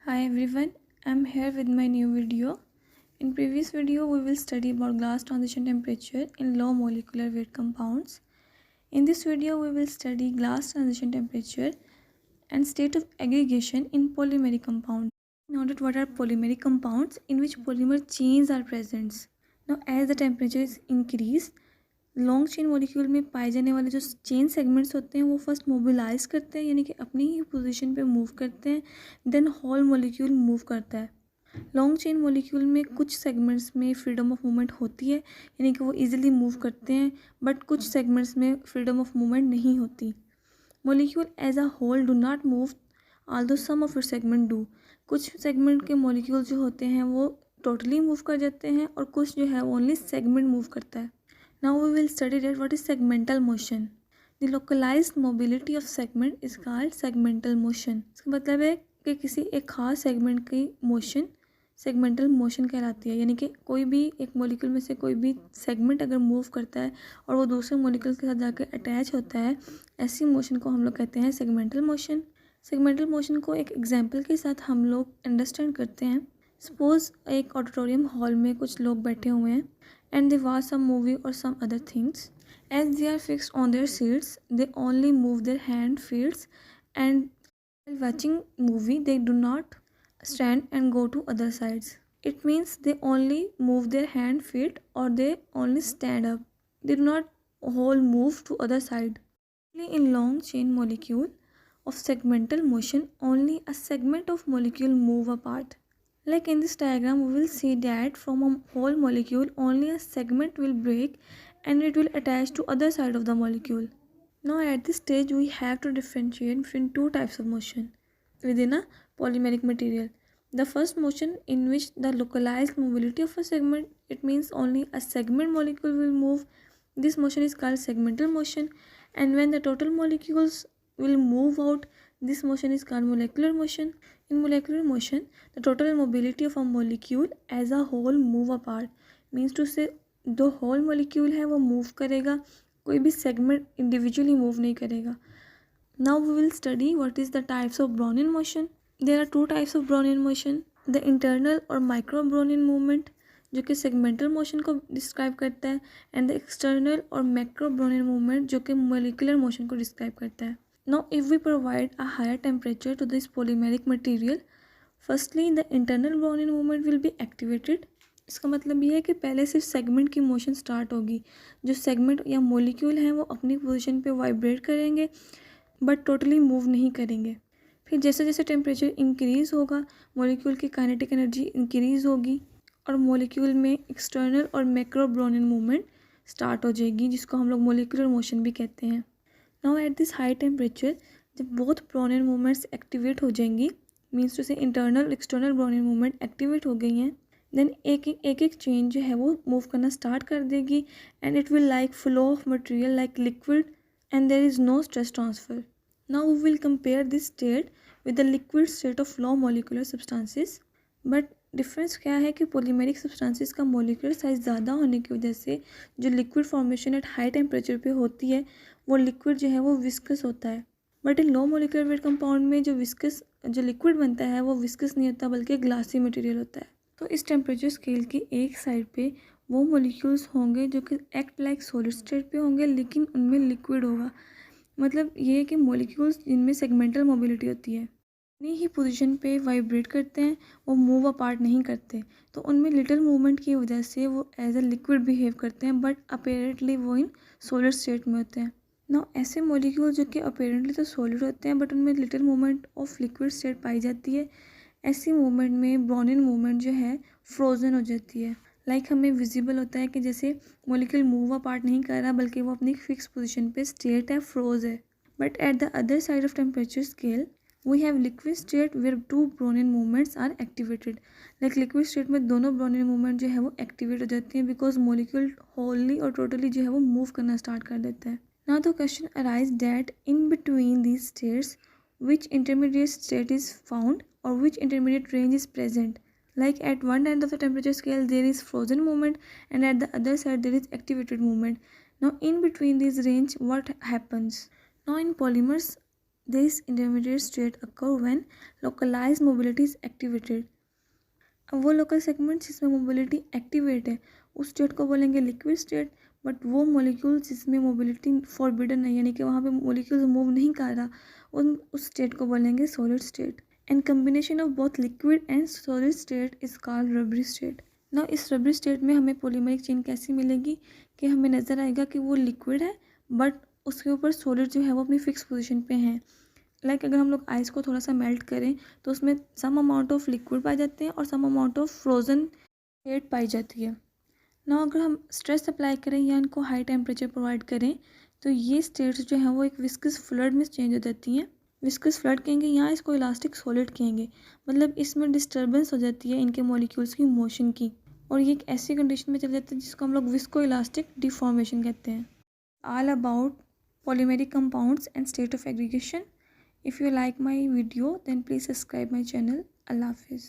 Hi everyone, I'm here with my new video. In previous video, we will study about glass transition temperature in low molecular weight compounds. In this video, we will study glass transition temperature and state of aggregation in polymeric compounds. Note what are polymeric compounds in which polymer chains are present. Now, as the temperature is increased, long chain molecule में पाए जाने वाले जो chain segments होते हैं वो first mobilise करते हैं, यानी कि अपनी ही पोजीशन पे मूव करते हैं, देन होल मॉलिक्यूल मूव करता है. लॉन्ग चेन मॉलिक्यूल में कुछ सेगमेंट्स में फ्रीडम ऑफ मूवमेंट होती है, यानी कि वो इजीली मूव करते हैं, बट कुछ सेगमेंट्स में फ्रीडम ऑफ मूवमेंट नहीं होती. Molecule as a whole do not move although some of its segment do. कुछ सेगमेंट के मॉलिक्यूल जो होते हैं वो टोटली मूव कर जाते हैं और कुछ जो है वो ओनली सेगमेंट मूव करता है. Now we will study that what is segmental motion. The localized mobility of segment is called segmental motion. इसका मतलब है कि किसी एक खास सेगमेंट की मोशन सेगमेंटल मोशन कहलाती है, यानी कि कोई भी एक मॉलिक्यूल में से कोई भी सेगमेंट अगर मूव करता है और वो दूसरे मॉलिक्यूल के साथ जाकर अटैच होता है, ऐसी मोशन को हम लोग कहते हैं सेगमेंटल मोशन. सेगमेंटल मोशन को एक एग्जाम्पल के साथ हम लोग अंडरस्टैंड करते हैं. सपोज एक ऑडिटोरियम हॉल में कुछ लोग बैठे हुए हैं and they watch some movie or some other things. As they are fixed on their seats, they only move their hand feet, and while watching movie they do not stand and go to other sides. It means they only move their hand feet or they only stand up. They do not whole move to other side. In long chain molecule of segmental motion, only a segment of molecule move apart. Like in this diagram, we will see that from a whole molecule, only a segment will break and it will attach to other side of the molecule. Now at this stage, we have to differentiate between two types of motion within a polymeric material. The first motion in which the localized mobility of a segment, it means only a segment molecule will move. This motion is called segmental motion, and when the total molecules will move out, this motion is called molecular motion. In molecular motion, the total mobility of a molecule as a whole move apart. Means to say जो whole molecule है वो move करेगा, कोई भी segment individually move नहीं करेगा. Now we will study what is the types of Brownian motion. There are two types of Brownian motion. The internal और micro Brownian movement जो कि segmental motion को describe करता है, and the external और macro Brownian movement जो कि molecular motion को describe करता है. Now if we provide a higher temperature to this polymeric material, firstly the internal Brownian movement will be activated. इसका मतलब ये है कि पहले सिर्फ सेगमेंट की मोशन स्टार्ट होगी, जो सेगमेंट या मॉलिक्यूल हैं वो अपनी पोजीशन पे वाइब्रेट करेंगे बट टोटली मूव नहीं करेंगे. फिर जैसे जैसे टेम्परेचर इंक्रीज़ होगा, मॉलिक्यूल की काइनेटिक एनर्जी इंक्रीज़ होगी और मॉलिक्यूल में एक्सटर्नल और मैक्रो ब्राउनियन मूवमेंट स्टार्ट हो जाएगी, जिसको हम लोग मॉलिक्यूलर मोशन भी कहते हैं. Now at this high temperature जब बोथ ब्राउनियन मूवमेंट्स एक्टिवेट हो जाएंगी, मीन्स टू से internal external Brownian movement activate हो गई हैं, देन एक चेन जो है वो मूव करना स्टार्ट कर देगी and it will like flow of material like liquid and there is no stress transfer. Now we will compare this state with the liquid state of low molecular substances. But difference क्या है कि polymeric substances का molecular size ज़्यादा होने की वजह से जो liquid formation at high temperature पे होती है वो लिक्विड जो है वो विस्कस होता है. But in low molecular weight compound में जो लिक्विड बनता है वो विस्कस नहीं होता बल्कि ग्लासी मटेरियल होता है. तो इस टेम्परेचर स्केल की एक साइड पे वो मॉलिक्यूल्स होंगे जो कि एक्ट लाइक सॉलिड स्टेट पे होंगे, लेकिन उनमें लिक्विड होगा. मतलब ये है कि मॉलिक्यूल्स जिनमें सेगमेंटल मोबिलिटी होती है अपनी ही पोजीशन पे वाइब्रेट करते हैं, वो मूव अपार्ट नहीं करते, तो उनमें लिटिल मूवमेंट की वजह से वो एज अ लिक्विड बिहेव करते हैं, बट अपेरेंटली वो इन सॉलिड स्टेट में होते हैं. ना ऐसे मॉलिक्यूल जो कि अपेरेंटली तो सॉलिड होते हैं बट उनमें little movement of liquid state पाई जाती है, ऐसी मूवमेंट में ब्राउनियन मूवमेंट जो है फ्रोजन हो जाती है. लाइक हमें विजिबल होता है कि जैसे मॉलिक्यूल मूव अपार्ट नहीं कर रहा बल्कि वो अपनी फिक्स पोजीशन पे स्टेट है, फ्रोज है. But at the other side of temperature scale we have liquid state where two Brownian movements are activated. Like liquid state में दोनों Brownian movement जो है वो activate हो जाती हैं because molecule wholly और totally जो है वो move करना start कर देता है. Now the question arises that in between these states which intermediate state is found or which intermediate range is present. Like at one end of the temperature scale there is frozen movement and at the other side there is activated movement. Now in between this range what happens? Now in polymers This intermediate state occur when localized mobility is activated. अब वो local segment जिसमें mobility activate है उस state को बोलेंगे liquid state, but वो molecule जिसमें mobility forbidden है यानी कि वहाँ पे मॉलिक्यूल मूव नहीं कर रहा उस स्टेट को बोलेंगे solid state. And combination of both liquid and solid state is called rubbery state. ना इस रबरी स्टेट में हमें पॉलीमरिक चेन कैसी मिलेगी कि हमें नज़र आएगा कि वो लिक्विड है बट उसके ऊपर सॉलिड जो है वो अपनी फिक्स पोजीशन पे हैं. लाइक अगर हम लोग आइस को थोड़ा सा मेल्ट करें तो उसमें सम अमाउंट ऑफ लिक्विड पाए जाते हैं और some amount of frozen state पाई जाती है ना. अगर हम स्ट्रेस अप्लाई करें या इनको हाई टेम्परेचर प्रोवाइड करें तो ये स्टेट्स जो हैं वो एक विस्कस फ्लूइड में चेंज हो जाती हैं. विस्कस फ्लूइड कहेंगे या इसको इलास्टिक सॉलिड कहेंगे. मतलब इसमें डिस्टर्बेंस हो जाती है इनके मॉलिक्यूल्स की मोशन की और ये एक ऐसी कंडीशन में चल जाता है जिसको हम लोग विस्को इलास्टिक डिफॉर्मेशन कहते हैं. All about polymeric compounds and state of aggregation. If you like my video then please subscribe my channel. Allah Hafiz.